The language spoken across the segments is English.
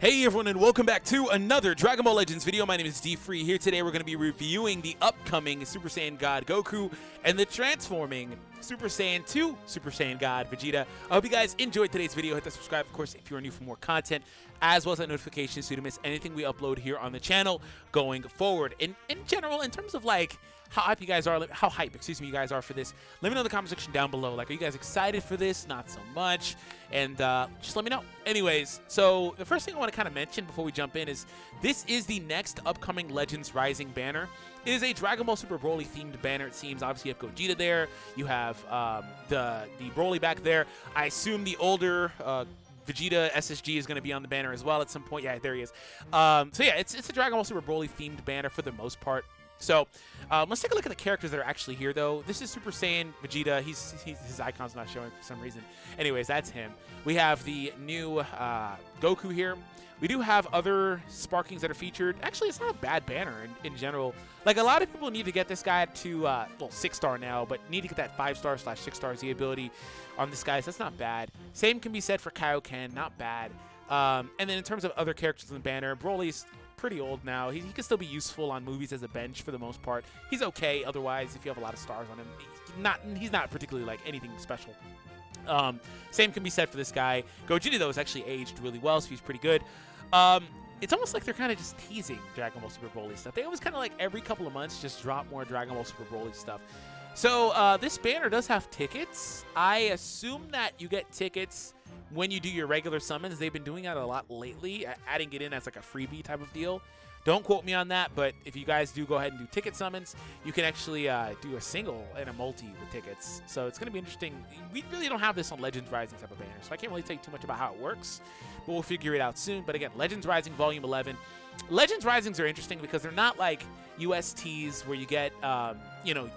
Hey everyone, and welcome back to another Dragon Ball Legends video. My name is DFree. Here today we're going to be reviewing the upcoming Super Saiyan God Goku and the transforming Super Saiyan 2 Super Saiyan God Vegeta. I hope you guys enjoyed today's video. Hit the subscribe, of course, if you are new for more content, as well as that notification so you don't miss anything we upload here on the channel going forward. In general, in terms of like how hype you guys are, you guys are for this, let me know in the comment section down below. Like, are you guys excited for this? Not so much. And just let me know. Anyways, so the first thing I want to kind of mention before we jump in is this is the next upcoming Legends Rising banner. It is a Dragon Ball Super Broly themed banner, it seems. Obviously, you have Gogeta there. You have the Broly back there. I assume the older Vegeta SSG is going to be on the banner as well at some point. Yeah, there he is. So yeah, it's a Dragon Ball Super Broly themed banner for the most part. So let's take a look at the characters that are actually here, though. This is Super Saiyan Vegeta. His icon's not showing for some reason. Anyways, that's him. We have the new Goku here. We do have other sparkings that are featured. Actually, it's not a bad banner in general. Like, a lot of people need to get this guy to, well, 6-star now, but need to get that 5-star / 6-star Z ability on this guy. So that's not bad. Same can be said for Kaioken. Not bad. And then in terms of other characters in the banner, Broly's pretty old now. He can still be useful on movies as a bench for the most part. He's okay otherwise if you have a lot of stars on him. He's not particularly like anything special. Same can be said for this guy. Gogeta, though, is actually aged really well, so he's pretty good. It's almost like they're kind of just teasing Dragon Ball Super Broly stuff. They always kind of like every couple of months just drop more Dragon Ball Super Broly stuff. So this banner does have tickets. I assume that you get tickets when you do your regular summons. They've been doing that a lot lately, adding it in as like a freebie type of deal. Don't quote me on that, but if you guys do go ahead and do ticket summons, you can actually do a single and a multi with tickets. So it's going to be interesting. We really don't have this on Legends Rising type of banner, so I can't really tell you too much about how it works, but we'll figure it out soon. But again, Legends Rising Volume 11. Legends Risings are interesting because they're not like USTs where you get, you know,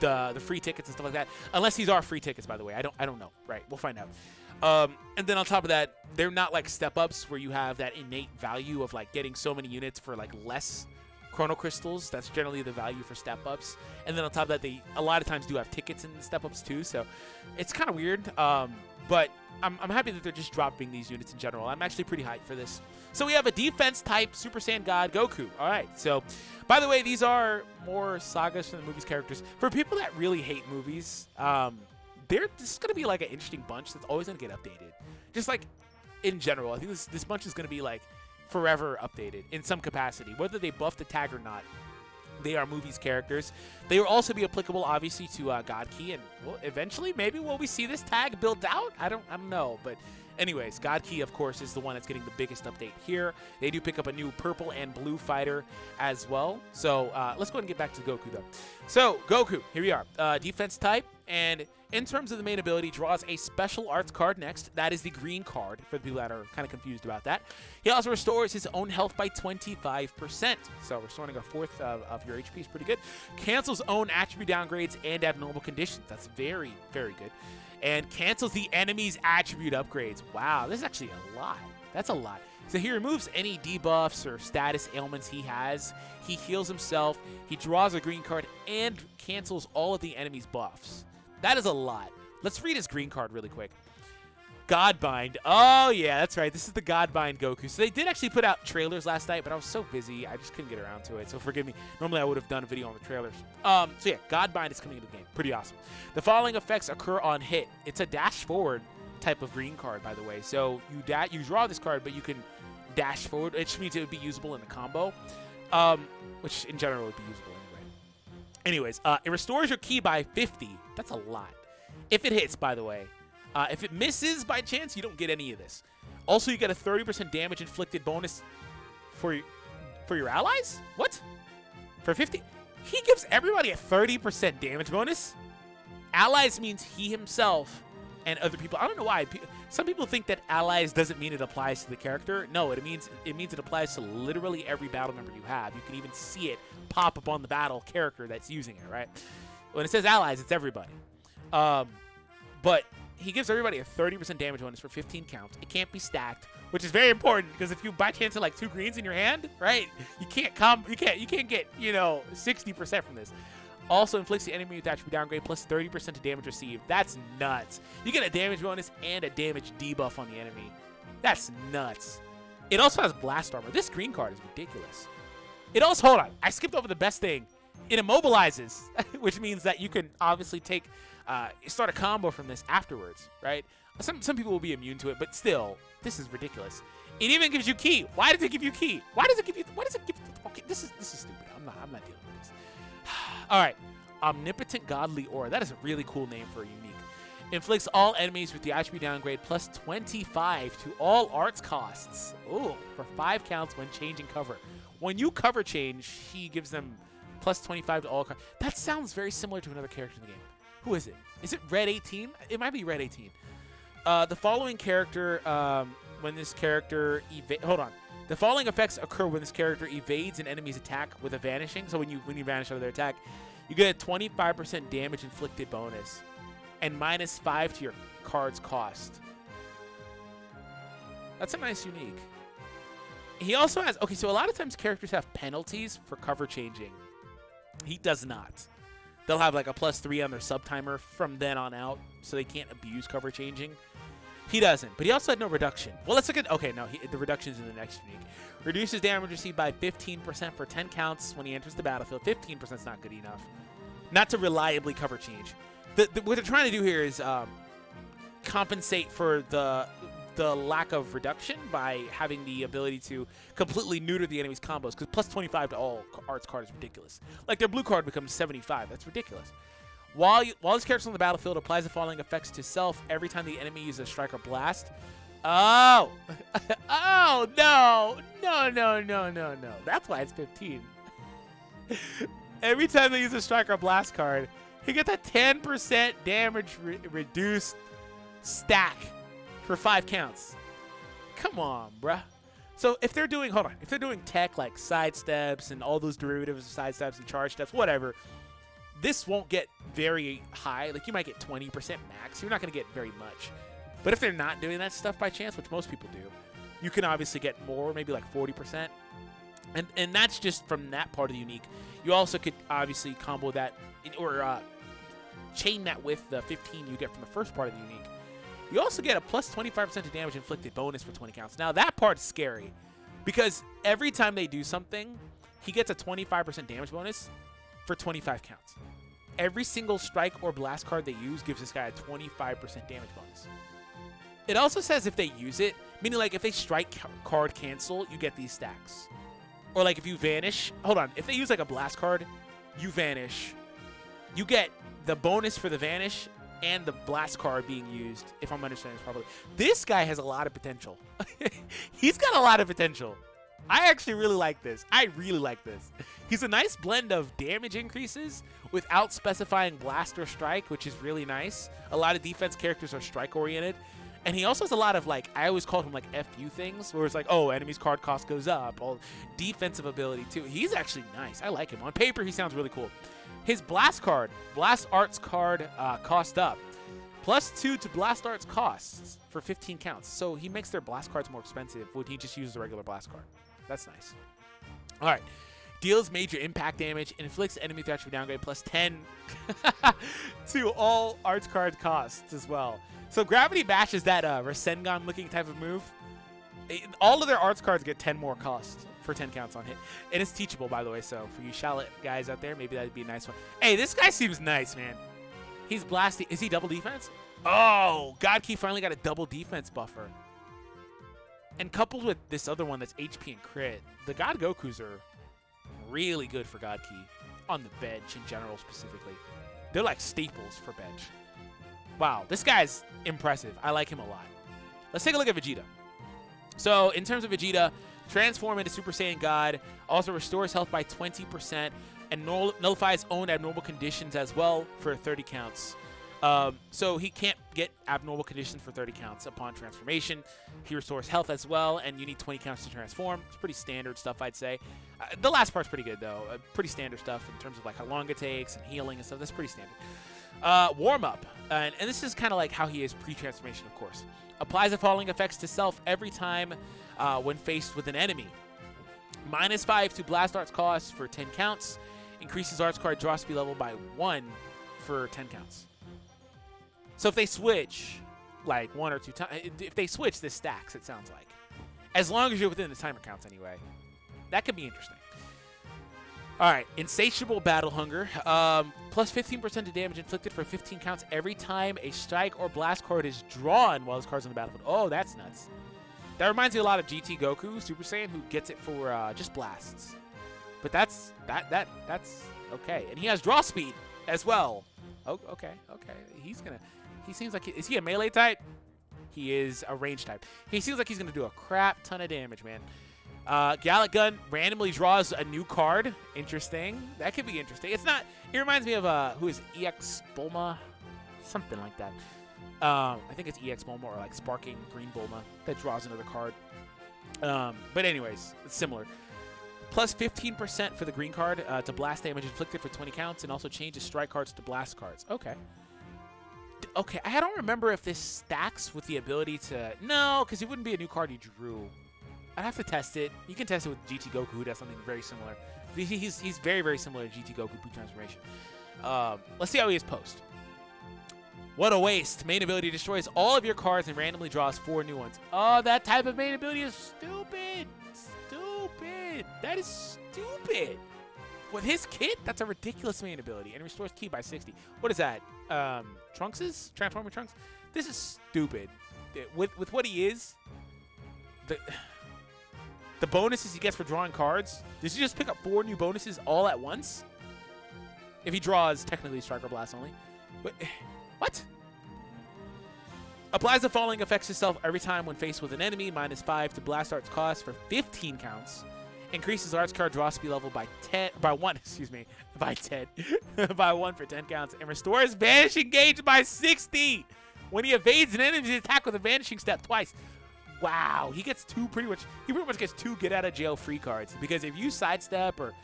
the free tickets and stuff like that. Unless these are free tickets, by the way. I don't know. Right, we'll find out. And then on top of that, they're not like step-ups where you have that innate value of like getting so many units for like less chrono crystals. That's generally the value for step-ups. And then on top of that, they a lot of times do have tickets in step-ups too, so it's kind of weird. But I'm happy that they're just dropping these units in general. I'm actually pretty hyped for this. So we have a defense type Super Saiyan God Goku. All right, so by the way, these are more sagas from the movies characters. For people that really hate movies, this is going to be like an interesting bunch that's always going to get updated. Just like in general, I think this bunch is going to be like forever updated in some capacity. Whether they buff the tag or not, they are movies characters. They will also be applicable, obviously, to God Key, and well, eventually, maybe will we see this tag built out? I don't know, but anyways, God Key, of course, is the one that's getting the biggest update here. They do pick up a new purple and blue fighter as well. So let's go ahead and get back to Goku, though. So Goku, here we are, defense type, and in terms of the main ability, draws a special arts card next. That is the green card, for the people that are kind of confused about that. He also restores his own health by 25%. So restoring a fourth of your HP is pretty good. Cancels own attribute downgrades and abnormal conditions. That's very, very good. And cancels the enemy's attribute upgrades. Wow, this is actually a lot. That's a lot. So he removes any debuffs or status ailments he has. He heals himself. He draws a green card and cancels all of the enemy's buffs. That is a lot. Let's read his green card really quick. Godbind. Oh, yeah, that's right. This is the Godbind Goku. So they did actually put out trailers last night, but I was so busy, I just couldn't get around to it. So forgive me. Normally, I would have done a video on the trailers. So yeah, Godbind is coming into the game. Pretty awesome. The following effects occur on hit. It's a dash forward type of green card, by the way. So you draw this card, but you can dash forward, which means it would be usable in the combo, which in general would be usable anyway. Anyways, it restores your ki by 50. That's a lot. If it hits, by the way. If it misses by chance, you don't get any of this. Also, you get a 30% damage inflicted bonus for your allies? What? For 50? He gives everybody a 30% damage bonus? Allies means he himself and other people. I don't know why. Some people think that allies doesn't mean it applies to the character. No, it means it applies to literally every battle member you have. You can even see it pop up on the battle character that's using it, right? When it says allies, it's everybody. But he gives everybody a 30% damage bonus for 15 counts. It can't be stacked, which is very important because if you by chance have like 2 greens in your hand, right? You can't get, you know, 60% from this. Also inflicts the enemy with attribute downgrade plus 30% to damage received. That's nuts. You get a damage bonus and a damage debuff on the enemy. That's nuts. It also has blast armor. This green card is ridiculous. It also, hold on, I skipped over the best thing. It immobilizes, which means that you can obviously take, start a combo from this afterwards, right? Some people will be immune to it, but still, this is ridiculous. It even gives you ki. Why does it give you ki? Why does it give you? Why does it give? Okay, this is stupid. I'm not dealing with this. All right, Omnipotent Godly Aura. That is a really cool name for a unique. Inflicts all enemies with the attribute downgrade plus 25 to all arts costs. Ooh, for 5 counts when changing cover. When you cover change, he gives them plus 25 to all. That sounds very similar to another character in the game. Who is it? Is it Red 18? It might be Red 18. The following character, when this character hold on. The following effects occur when this character evades an enemy's attack with a vanishing. So when you vanish out of their attack, you get a 25% damage inflicted bonus and -5 to your card's cost. That's a nice unique. He also has, okay, so a lot of times characters have penalties for cover changing. He does not. They'll have like a +3 on their sub timer from then on out, so they can't abuse cover changing. He doesn't, but he also had no reduction. Well, let's look at, okay, no, the reduction's in the next unique. Reduces damage received by 15% for 10 counts when he enters the battlefield. 15% is not good enough. Not to reliably cover change. What they're trying to do here is compensate for the lack of reduction by having the ability to completely neuter the enemy's combos, because plus 25 to all arts card is ridiculous. Like their blue card becomes 75. That's ridiculous. While this character's on the battlefield, applies the following effects to self every time the enemy uses a strike or blast. Oh! Oh, no! No. That's why it's 15. Every time they use a strike or blast card, he gets a 10% damage reduced stack for 5 counts. Come on, bruh. So if they're doing, hold on, if they're doing tech like side steps and all those derivatives of side steps and charge steps, whatever, this won't get very high. Like you might get 20% max. You're not going to get very much. But if they're not doing that stuff by chance, which most people do, you can obviously get more, maybe like 40%. And that's just from that part of the unique. You also could obviously combo that or chain that with the 15 you get from the first part of the unique. You also get a plus 25% to damage inflicted bonus for 20 counts. Now that part's scary because every time they do something, he gets a 25% damage bonus for 25 counts. Every single strike or blast card they use gives this guy a 25% damage bonus. It also says if they use it, meaning like if they strike card cancel, you get these stacks. Or like if you vanish, hold on, if they use like a blast card, you vanish, you get the bonus for the vanish and the blast card being used, if I'm understanding this properly. This guy has a lot of potential. He's got a lot of potential. I actually really like this. I really like this. He's a nice blend of damage increases without specifying blast or strike, which is really nice. A lot of defense characters are strike-oriented. And he also has a lot of, like, I always called him, like, FU things, where it's like, oh, enemy's card cost goes up. All defensive ability, too. He's actually nice. I like him. On paper, he sounds really cool. His blast card, blast arts card cost up. +2 to blast arts costs for 15 counts. So he makes their blast cards more expensive when he just uses a regular blast card. That's nice. All right. Deals major impact damage and inflicts enemy attribute downgrade +10 to all arts card costs as well. So Gravity Bash is that Rasengan looking type of move. All of their arts cards get 10 more cost for 10 counts on hit. And it's teachable, by the way. So for you Shallot guys out there, maybe that'd be a nice one. Hey, this guy seems nice, man. He's blasting. Is he double defense? Oh, God Key finally got a double defense buffer. And coupled with this other one that's HP and crit, the God Gokus are really good for God Key on the bench in general specifically. They're like staples for bench. Wow, this guy's impressive. I like him a lot. Let's take a look at Vegeta. So in terms of Vegeta, transform into Super Saiyan God, also restores health by 20% and nullifies own abnormal conditions as well for 30 counts. So he can't get abnormal conditions for 30 counts upon transformation. He restores health as well, and you need 20 counts to transform. It's pretty standard stuff, I'd say. The last part's pretty good, though. Pretty standard stuff in terms of like how long it takes and healing and stuff. That's pretty standard. Warm-up. And this is kind of like how he is pre-transformation, of course. Applies the following effects to self every time when faced with an enemy. -5 to blast arts cost for 10 counts. Increases arts card draw speed level by 1 for 10 counts. So if they switch, like 1 or 2 times, if they switch, this stacks, it sounds like. As long as you're within the timer counts anyway. That could be interesting. All right, Insatiable Battle Hunger. Plus 15% of damage inflicted for 15 counts every time a strike or blast card is drawn while this card's on the battlefield. Oh, that's nuts. That reminds me a lot of GT Goku, Super Saiyan, who gets it for just blasts. But that's okay. And he has draw speed as well. Oh, okay. He seems like, is he a melee type? He is a range type. He seems like he's going to do a crap ton of damage, man. Gallic Gun randomly draws a new card. Interesting. That could be interesting. It's not, it reminds me of, who is EX Bulma? Something like that. I think it's EX Bulma or like Sparking Green Bulma that draws another card. But anyways, it's similar. Plus 15% for the green card to blast damage inflicted for 20 counts, and also changes strike cards to blast cards. Okay. Okay, I don't remember if this stacks with the ability to... No, because it wouldn't be a new card you drew. I'd have to test it. You can test it with GT Goku, who does something very similar. He's very, very similar to GT Goku Blue Transformation. Let's see how he is post. What a waste. Main ability destroys all of your cards and randomly draws 4 new ones. Oh, that type of main ability is stupid. Stupid. That is stupid. With his kit, that's a ridiculous main ability. And restores ki by 60. What is that? Trunks'? Transforming Trunks? This is stupid. With what he is, the bonuses he gets for drawing cards, does he just pick up 4 new bonuses all at once? If he draws, technically Striker Blast only. But, what? Applies the following effects itself every time when faced with an enemy. -5 to blast art's cost for 15 counts. Increases arts card draw speed level by 1 for 10 counts. And restores Vanishing Gauge by 60 when he evades an enemy's attack with a Vanishing Step twice. Wow, he gets he pretty much gets 2 get out of jail free cards, because if you sidestep or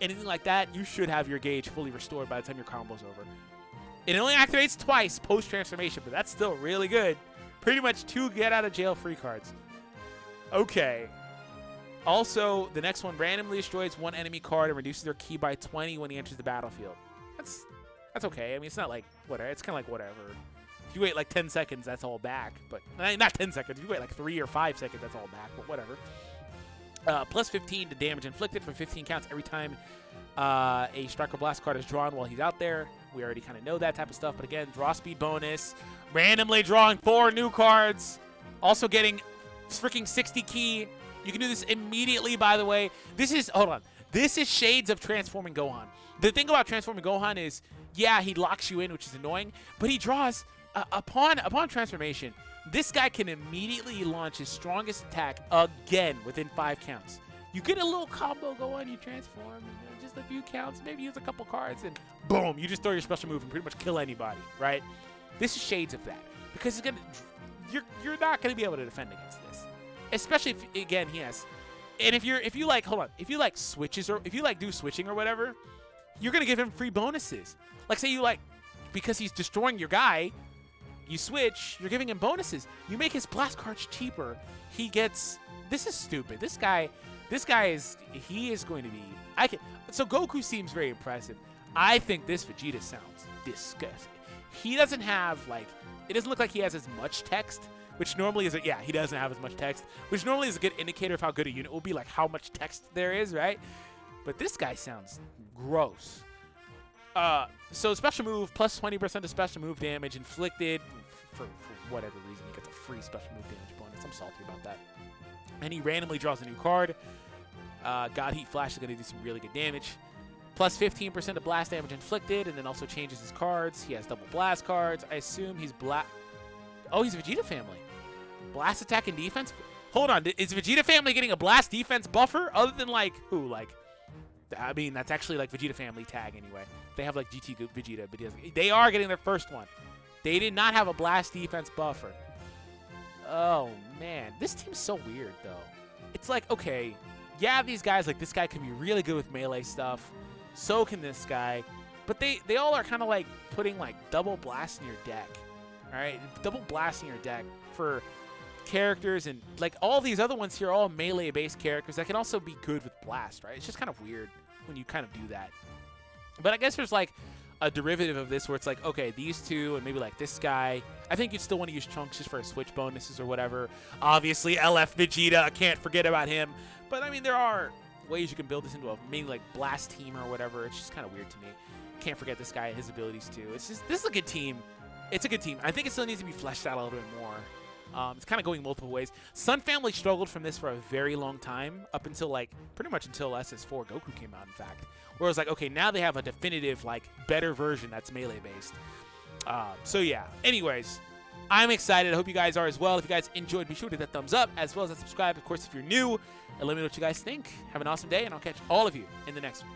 anything like that, you should have your gauge fully restored by the time your combo's over. It only activates twice post transformation, but that's still really good. Pretty much 2 get out of jail free cards. Okay. Also, the next one randomly destroys 1 enemy card and reduces their ki by 20 when he enters the battlefield. That's okay. I mean, it's not like whatever. It's kind of like whatever. If you wait like 10 seconds, that's all back. But not 10 seconds. If you wait like 3 or 5 seconds, that's all back. But whatever. Plus 15 to damage inflicted for 15 counts every time a Striker Blast card is drawn while he's out there. We already kind of know that type of stuff. But again, draw speed bonus. Randomly drawing 4 new cards. Also getting freaking 60 ki. You can do this immediately, by the way. This is, hold on. This is shades of Transforming Gohan. The thing about Transforming Gohan is, yeah, he locks you in, which is annoying, but he draws, upon transformation, this guy can immediately launch his strongest attack again within 5 counts. You get a little combo going, you transform, you know, just a few counts, maybe use a couple cards, and boom, you just throw your special move and pretty much kill anybody, right? This is shades of that, because it's you're not going to be able to defend against this. Especially if, again, he has, and if you like switches, or if you like do switching or whatever, you're gonna give him free bonuses. Like, say you like, because he's destroying your guy, you switch, you're giving him bonuses. You make his blast cards cheaper. He gets, this is stupid. This guy is, he is going to be, so Goku seems very impressive. I think this Vegeta sounds disgusting. He doesn't have, like, it doesn't look like he has as much text. Which normally is, he doesn't have as much text, which normally is a good indicator of how good a unit will be, like how much text there is, right? But this guy sounds gross. So special move, plus 20% of special move damage inflicted. For whatever reason, he gets a free special move damage bonus. I'm salty about that. And he randomly draws a new card. God Heat Flash is going to do some really good damage. Plus 15% of blast damage inflicted, and then also changes his cards. He has double blast cards. I assume he's Oh, he's Vegeta family. Blast attack and defense? Hold on, is Vegeta family getting a blast defense buffer? Other than, like, who? Like, I mean, that's actually, like, Vegeta family tag anyway. They have, like, GT Vegeta, but they are getting their first one. They did not have a blast defense buffer. Oh, man. This team's so weird, though. It's like, okay, yeah, these guys, like, this guy can be really good with melee stuff. So can this guy. But they all are kind of, like, putting, like, double blast in your deck. All right, double blasting your deck for characters, and like all these other ones here are all melee-based characters that can also be good with blast, right? It's just kind of weird when you kind of do that. But I guess there's like a derivative of this where it's like, okay, these two and maybe like this guy. I think you'd still want to use Trunks just for switch bonuses or whatever. Obviously, LF Vegeta, I can't forget about him. But I mean, there are ways you can build this into a maybe like blast team or whatever. It's just kind of weird to me. Can't forget this guy and his abilities too. It's just, this is a good team. It's a good team. I think it still needs to be fleshed out a little bit more. It's kind of going multiple ways. Sun Family struggled from this for a very long time, up until like pretty much until SS4 Goku came out, in fact. Where it was like, okay, now they have a definitive, like, better version that's melee based. So yeah. Anyways, I'm excited. I hope you guys are as well. If you guys enjoyed, be sure to hit that thumbs up as well as that subscribe. Of course, if you're new, and let me know what you guys think. Have an awesome day, and I'll catch all of you in the next one.